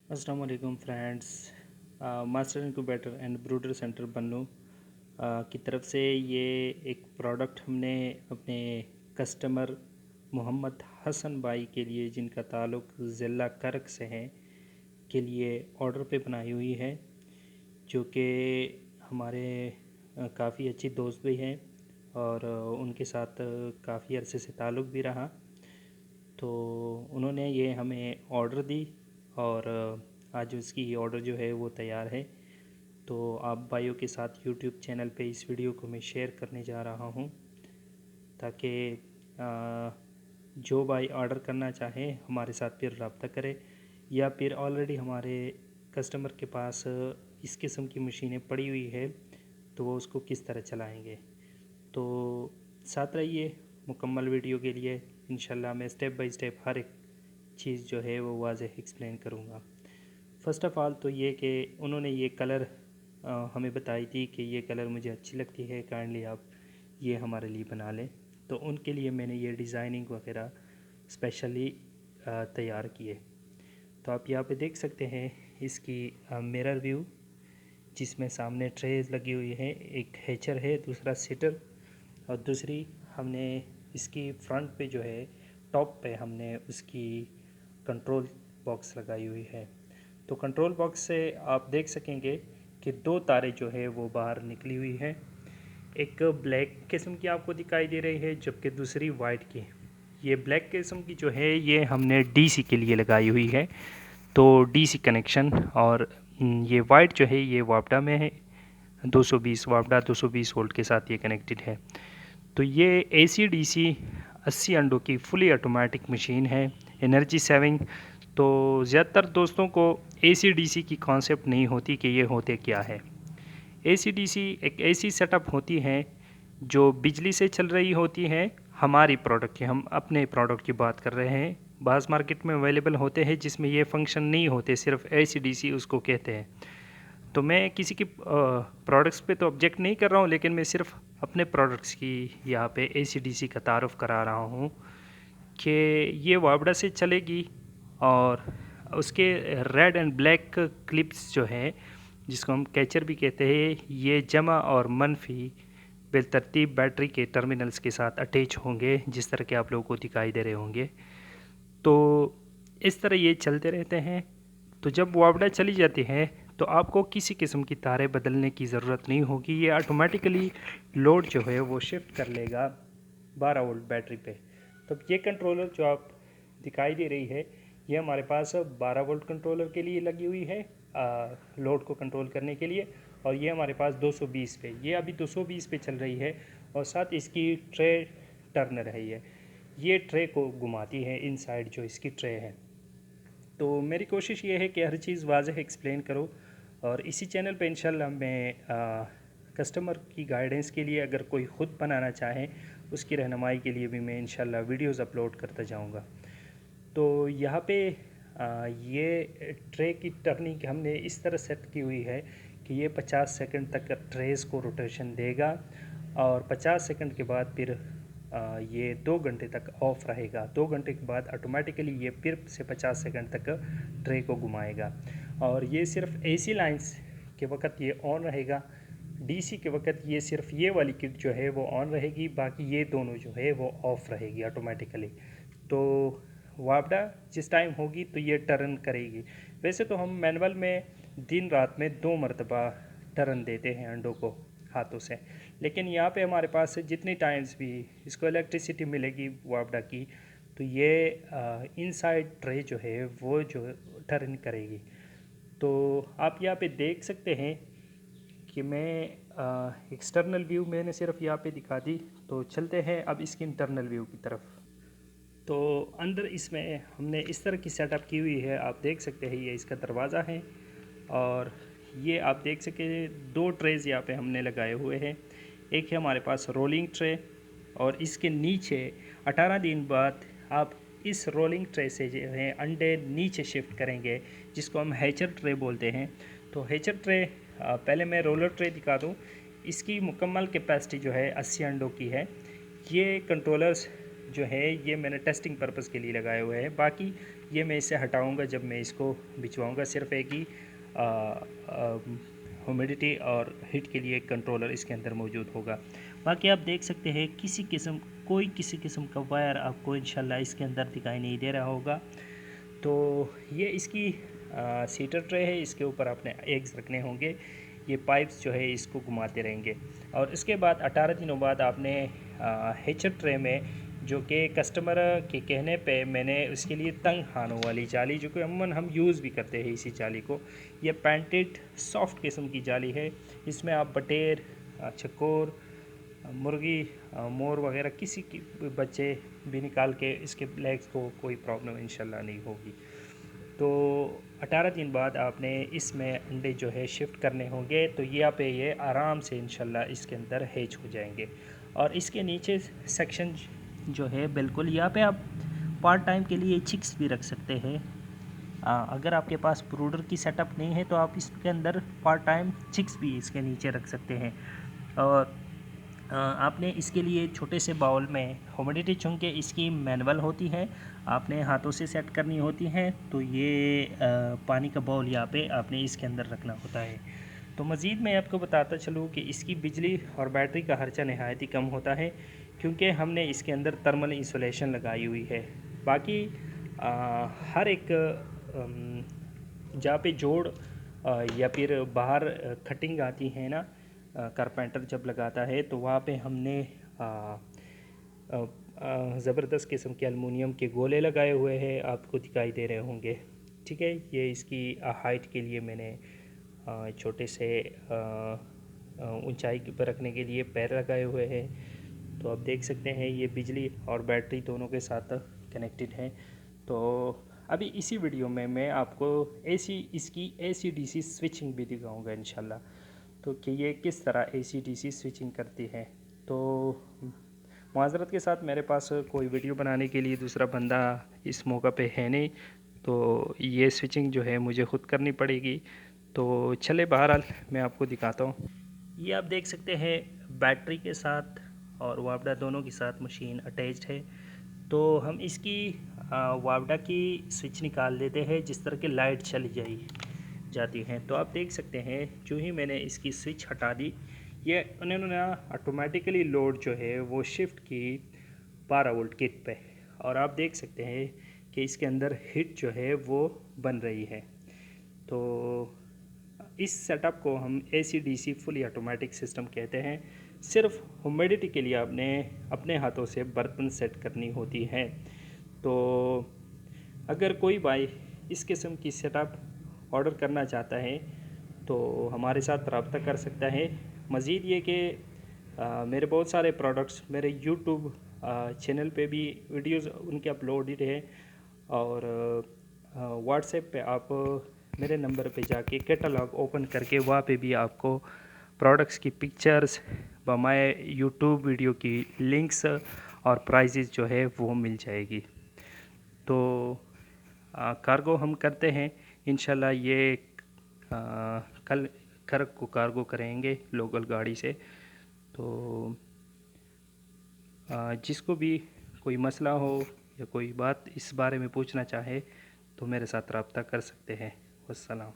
अस्सलाम वालेकुम friends. Master incubator and brooder center Bannu की तरफ से ये एक प्रोडक्ट हमने अपने कस्टमर मोहम्मद हसन भाई के लिए, जिनका ताल्लुक़ ज़िला करक से है, के लिए ऑर्डर पे बनाई हुई है, जो कि हमारे काफ़ी अच्छी दोस्त भी हैं और उनके साथ काफ़ी अरसे से ताल्लुक़ भी रहा। तो उन्होंने ये हमें ऑर्डर दी और आज उसकी ऑर्डर जो है वो तैयार है। तो आप भाइयों के साथ यूट्यूब चैनल पे इस वीडियो को मैं शेयर करने जा रहा हूँ, ताकि जो भाई ऑर्डर करना चाहे हमारे साथ फिर रब्ता करे, या फिर ऑलरेडी हमारे कस्टमर के पास इस किस्म की मशीनें पड़ी हुई है तो वो उसको किस तरह चलाएंगे। तो साथ रहिए मुकम्मल वीडियो के लिए। इंशाल्लाह मैं स्टेप बाय स्टेप हर एक चीज़ जो है वो वाज़ेह एक्सप्लेन करूँगा। फ़र्स्ट ऑफ़ ऑल तो ये कि उन्होंने ये कलर हमें बताई थी कि ये कलर मुझे अच्छी लगती है, काइंडली आप ये हमारे लिए बना लें। तो उनके लिए मैंने ये डिज़ाइनिंग वगैरह स्पेशली तैयार किए। तो आप यहाँ पे देख सकते हैं इसकी मिरर व्यू, जिसमें सामने ट्रेज लगी हुई है, एक हैचर है, दूसरा सीटर, और दूसरी हमने इसकी फ्रंट पे जो है टॉप पे हमने उसकी कंट्रोल बॉक्स लगाई हुई है। तो कंट्रोल बॉक्स से आप देख सकेंगे कि दो तारें जो है वो बाहर निकली हुई है। एक ब्लैक किस्म की आपको दिखाई दे रही है, जबकि दूसरी वाइट की। ये ब्लैक किस्म की जो है ये हमने डीसी के लिए लगाई हुई है, तो डीसी कनेक्शन। और ये वाइट जो है ये वापडा में है, 220 वापडा 220 वोल्ट के साथ ये कनेक्टेड है। तो ये एसी डीसी 80 अंडों की फुली ऑटोमेटिक मशीन है, एनर्जी सेविंग। तो ज़्यादातर दोस्तों को एसी डीसी की कॉन्सेप्ट नहीं होती कि ये होते क्या है। एसी डीसी एक ऐसी सेटअप होती है जो बिजली से चल रही होती है। हमारी प्रोडक्ट की, हम अपने प्रोडक्ट की बात कर रहे हैं। बाज़ मार्केट में अवेलेबल होते हैं जिसमें ये फंक्शन नहीं होते, सिर्फ एसी डीसी उसको कहते हैं। तो मैं किसी की प्रोडक्ट्स पे तो ऑब्जेक्ट नहीं कर रहा हूँ, लेकिन मैं सिर्फ अपने प्रोडक्ट्स की यहाँ पे एसी-डीसी का तारुफ करा रहा हूँ कि ये वापडा से चलेगी। और उसके रेड एंड ब्लैक क्लिप्स जो हैं, जिसको हम कैचर भी कहते हैं, ये जमा और मनफी बेतरतीब बैटरी के टर्मिनल्स के साथ अटैच होंगे, जिस तरह के आप लोगों को दिखाई दे रहे होंगे। तो इस तरह ये चलते रहते हैं। तो जब वापडा चली जाती है तो आपको किसी किस्म की तारें बदलने की ज़रूरत नहीं होगी, ये ऑटोमेटिकली लोड जो है वो शिफ्ट कर लेगा 12 वोल्ट बैटरी पे। तो ये कंट्रोलर जो आप दिखाई दे रही है, ये हमारे पास 12 वोल्ट कंट्रोलर के लिए लगी हुई है, लोड को कंट्रोल करने के लिए। और ये हमारे पास 220 पे, ये अभी 220 पे चल रही है। और साथ इसकी ट्रे टर्नर है, ये ट्रे को घुमाती है इनसाइड जो इसकी ट्रे है। तो मेरी कोशिश ये है कि हर चीज़ वाज़ेह एक्सप्लेन करो। और इसी चैनल पे इंशाल्लाह मैं कस्टमर की गाइडेंस के लिए, अगर कोई ख़ुद बनाना चाहे उसकी रहनुमाई के लिए भी मैं इंशाल्लाह वीडियोज़ अपलोड करता जाऊँगा। तो यहाँ पे ये ट्रे की टर्निंग हमने इस तरह सेट की हुई है कि ये 50 सेकंड तक ट्रेस को रोटेशन देगा, और 50 सेकंड के बाद फिर ये 2 घंटे तक ऑफ रहेगा। 2 घंटे के बाद ऑटोमेटिकली ये फिर से 50 सेकंड तक ट्रे को घुमाएगा। और ये सिर्फ एसी लाइंस के वक्त ये ऑन रहेगा, डीसी के वक्त ये सिर्फ ये वाली किट जो है वो ऑन रहेगी, बाकी ये दोनों जो है वो ऑफ रहेगी ऑटोमेटिकली। तो वापडा जिस टाइम होगी तो ये टर्न करेगी। वैसे तो हम मैनुअल में दिन रात में 2 मरतबा टर्न देते हैं अंडों को हाथों से, लेकिन यहाँ पे हमारे पास जितनी टाइम्स भी इसको इलेक्ट्रिसिटी मिलेगी वापडा की, तो ये इनसाइड ट्रे जो है वो जो टर्न करेगी। तो आप यहाँ पे देख सकते हैं कि मैं एक्सटर्नल व्यू मैंने सिर्फ यहाँ पे दिखा दी। तो चलते हैं अब इसकी इंटरनल व्यू की तरफ। तो अंदर इसमें हमने इस तरह की सेटअप की हुई है, आप देख सकते हैं ये इसका दरवाज़ा है। और ये आप देख सके 2 ट्रेज़ यहाँ पे हमने लगाए हुए हैं। एक है हमारे पास रोलिंग ट्रे, और इसके नीचे 18 दिन बाद आप इस रोलिंग ट्रे से जो है अंडे नीचे शिफ्ट करेंगे, जिसको हम हैचर ट्रे बोलते हैं। तो हैचर ट्रे, पहले मैं रोलर ट्रे दिखा दूँ। इसकी मुकम्मल कैपेसिटी जो है 80 अंडों की है। ये कंट्रोलर्स जो है ये मैंने टेस्टिंग पर्पज़ के लिए लगाए हुए हैं, बाकी یہ میں اسے ہٹاؤں گا جب میں اس کو بچواؤں گا. صرف ایک ہی ہیومیڈیٹی اور ہیٹ کے لیے ایک کنٹرولر اس کے اندر موجود ہوگا. باقی آپ دیکھ سکتے ہیں کسی قسم کا وائر آپ کو انشاءاللہ اس کے اندر دکھائی نہیں دے رہا ہوگا. تو یہ اس کی سیٹر ٹرے ہے. اس کے اوپر آپ نے ایگز رکھنے ہوں گے. یہ پائپس جو ہے اس کو گھماتے رہیں گے. اور اس کے بعد 18 دنوں بعد آپ نے ہیچر ٹرے میں، جو کہ کسٹمر کے کہنے پہ میں نے اس کے لیے تنگ ہانوں والی جالی، جو کہ عموماً ہم یوز بھی کرتے ہیں اسی جالی کو، یہ پینٹڈ سافٹ قسم کی جالی ہے. اس میں آپ بٹیر، چکور، مرغی، مور وغیرہ کسی کی بچے بھی نکال کے اس کے لیگز کو کوئی پرابلم انشاءاللہ نہیں ہوگی. تو 18 دن بعد آپ نے اس میں انڈے جو ہے شفٹ کرنے ہوں گے. تو یہاں پہ یہ آرام سے انشاءاللہ اس کے اندر ہیچ ہو جائیں گے. اور اس کے نیچے سیکشن جو ہے بالکل یہاں پہ آپ پارٹ ٹائم کے لیے چکس بھی رکھ سکتے ہیں. اگر آپ کے پاس بروڈر کی سیٹ اپ نہیں ہے تو آپ اس کے اندر پارٹ ٹائم چکس بھی اس کے نیچے رکھ سکتے ہیں. اور آپ نے اس کے لیے چھوٹے سے باؤل میں ہیومیڈیٹی، چونکہ اس کی مینول ہوتی ہے، آپ نے ہاتھوں سے سیٹ کرنی ہوتی ہیں. تو یہ پانی کا باؤل یہاں پہ آپ نے اس کے اندر رکھنا ہوتا ہے. تو مزید میں آپ کو بتاتا چلوں کہ اس کی بجلی اور بیٹری کا خرچہ نہایت ہی کم ہوتا ہے، کیونکہ ہم نے اس کے اندر تھرمل انسولیشن لگائی ہوئی ہے. باقی ہر ایک جہاں پہ جوڑ یا پھر باہر کٹنگ آتی ہے نا، کارپینٹر جب لگاتا ہے، تو وہاں پہ ہم نے زبردست قسم کے المونیم کے گولے لگائے ہوئے ہیں، آپ کو دکھائی دے رہے ہوں گے. ٹھیک ہے. یہ اس کی ہائٹ کے لیے میں نے چھوٹے سے اونچائی پر رکھنے کے لیے پیر لگائے ہوئے ہیں. تو آپ دیکھ سکتے ہیں یہ بجلی اور بیٹری دونوں کے ساتھ کنیکٹڈ ہیں. تو ابھی اسی ویڈیو میں میں آپ کو اس کی اے سی ڈی سی سوئچنگ بھی دکھاؤں گا انشاءاللہ، تو کہ یہ کس طرح اے سی ڈی سی سوئچنگ کرتی ہے. تو معذرت کے ساتھ میرے پاس کوئی ویڈیو بنانے کے لیے دوسرا بندہ اس موقع پہ ہے نہیں، تو یہ سوئچنگ جو ہے مجھے خود کرنی پڑے گی. تو چلے بہرحال میں آپ کو دکھاتا ہوں. یہ آپ دیکھ سکتے ہیں بیٹری کے ساتھ اور واپڈا دونوں کے ساتھ مشین اٹیچڈ ہے. تو ہم اس کی واپڈا کی سوئچ نکال دیتے ہیں جس طرح کہ لائٹ چلی جاتی ہیں. تو آپ دیکھ سکتے ہیں جو ہی میں نے اس کی سوئچ ہٹا دی، یہ انہوں نے آٹومیٹیکلی لوڈ جو ہے وہ شفٹ کی 12 وولٹ کٹ پہ. اور آپ دیکھ سکتے ہیں کہ اس کے اندر ہیٹ جو ہے وہ بن رہی ہے. تو اس سیٹ اپ کو ہم A C D C fully automatic system کہتے ہیں. صرف ہیومیڈیٹی کے لیے آپ نے اپنے ہاتھوں سے برتن سیٹ کرنی ہوتی ہے. تو اگر کوئی بھائی اس قسم کی سیٹ اپ آرڈر کرنا چاہتا ہے تو ہمارے ساتھ رابطہ کر سکتا ہے. مزید یہ کہ میرے بہت سارے پروڈکٹس میرے یوٹیوب چینل پہ بھی ویڈیوز ان کے اپلوڈڈ ہے، اور واٹس ایپ پہ آپ میرے نمبر پہ جا کے کیٹلاگ اوپن کر کے وہاں پہ بھی آپ کو پروڈکٹس کی پکچرز بمائے یوٹیوب ویڈیو کی لنکس اور پرائزز جو ہے وہ مل جائے گی. تو کارگو ہم کرتے ہیں انشاءاللہ. یہ کل کو کارگو کریں گے لوکل گاڑی سے. تو جس کو بھی کوئی مسئلہ ہو یا کوئی بات اس بارے میں پوچھنا چاہے تو میرے ساتھ رابطہ کر سکتے ہیں. والسلام.